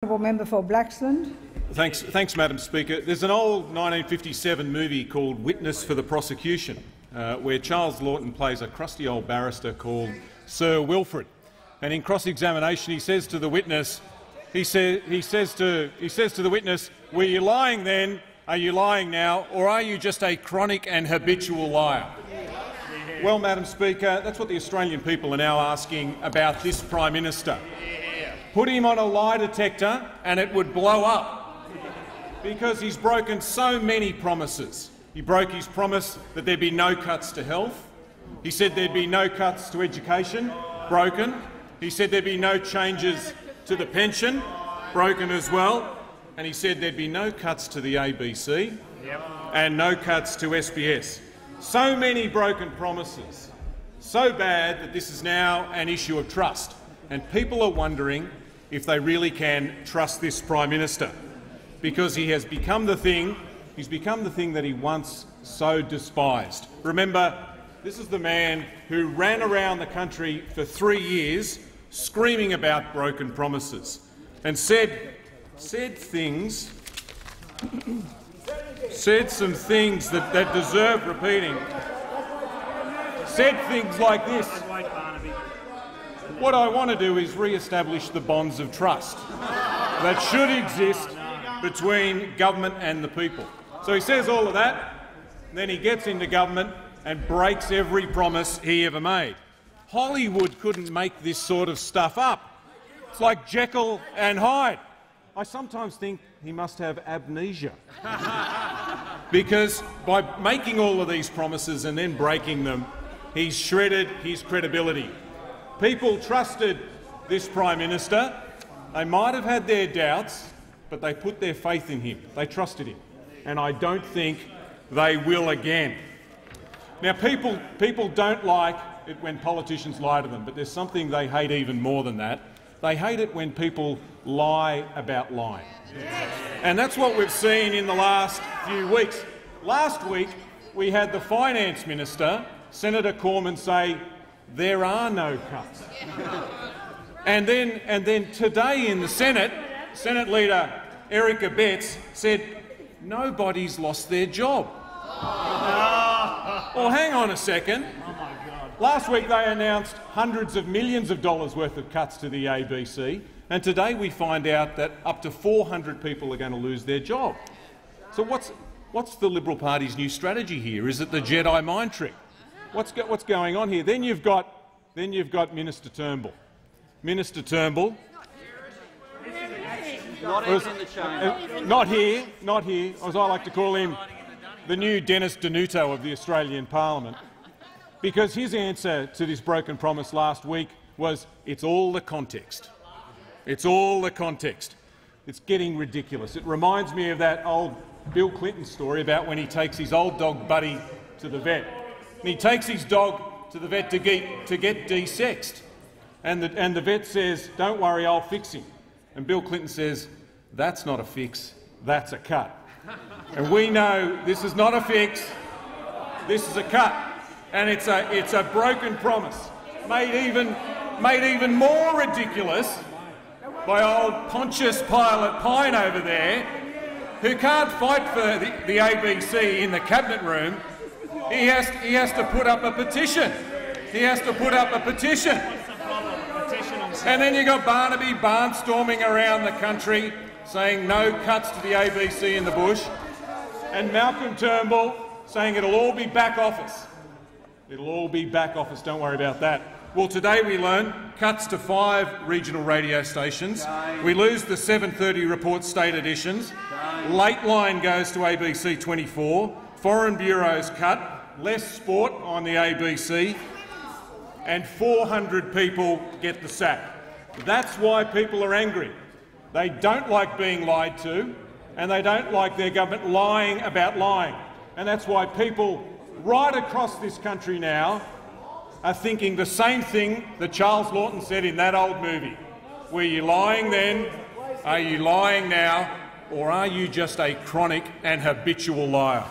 honourable member for Blaxland. Thanks, Madam Speaker. There's an old 1957 movie called Witness for the Prosecution, where Charles Laughton plays a crusty old barrister called Sir Wilfrid. And in cross-examination, he says to the witness, he says to the witness, "Were you lying then? Are you lying now? Or are you just a chronic and habitual liar?" Well, Madam Speaker, that's what the Australian people are now asking about this Prime Minister. Put him on a lie detector and it would blow up, because he's broken so many promises. He broke his promise that there'd be no cuts to health. He said there'd be no cuts to education, broken. He said there'd be no changes to the pension, broken as well. And he said there'd be no cuts to the ABC and no cuts to SBS. So many broken promises, so bad that this is now an issue of trust, and people are wondering if they really can trust this Prime Minister, because he has become the thing. He's become the thing that he once so despised. Remember, this is the man who ran around the country for 3 years screaming about broken promises and said some things that deserve repeating. Said things like this: "What I want to do is re-establish the bonds of trust that should exist between government and the people." So he says all of that, and then he gets into government and breaks every promise he ever made. Hollywood couldn't make this sort of stuff up. It's like Jekyll and Hyde. I sometimes think he must have amnesia, because by making all of these promises and then breaking them, he's shredded his credibility. People trusted this Prime Minister. They might have had their doubts, but they put their faith in him. They trusted him, and I don't think they will again. Now, people don't like it when politicians lie to them, but there's something they hate even more than that. They hate it when people lie about lying. And that's what we've seen in the last few weeks. Last week, we had the Finance Minister, Senator Cormann, say there are no cuts. And then today in the Senate, Senate Leader Eric Abetz said nobody's lost their job. Well, hang on a second. Last week they announced hundreds of millions of dollars worth of cuts to the ABC, and today we find out that up to 400 people are going to lose their job. So what's the Liberal Party's new strategy here? Is it the Jedi mind trick? What's going on here? Then you've got Minister Turnbull. Minister Turnbull. Not here, as I like to call him, the new Dennis Denuto of the Australian Parliament, because his answer to this broken promise last week was, "It's all the context. It's all the context." It's getting ridiculous. It reminds me of that old Bill Clinton story about when he takes his old dog Buddy to the vet. And he takes his dog to the vet to get de-sexed. And the vet says, "Don't worry, I'll fix him." And Bill Clinton says, "That's not a fix, that's a cut." And we know this is not a fix, this is a cut. And it's a broken promise, made even more ridiculous by old Pontius Pilate Pine over there, who can't fight for the ABC in the cabinet room. He has to put up a petition. He has to put up a petition. And then you got Barnaby barnstorming around the country saying no cuts to the ABC in the bush, and Malcolm Turnbull saying it'll all be back office. It'll all be back office, don't worry about that. Well, today we learn cuts to 5 regional radio stations. We lose the 7:30 report state editions. Lateline goes to ABC 24. Foreign bureaus cut. Less sport on the ABC. And 400 people get the sack. That's why people are angry. They don't like being lied to, and they don't like their government lying about lying. And that's why people right across this country now are thinking the same thing that Charles Laughton said in that old movie. Were you lying then? Are you lying now? Or are you just a chronic and habitual liar?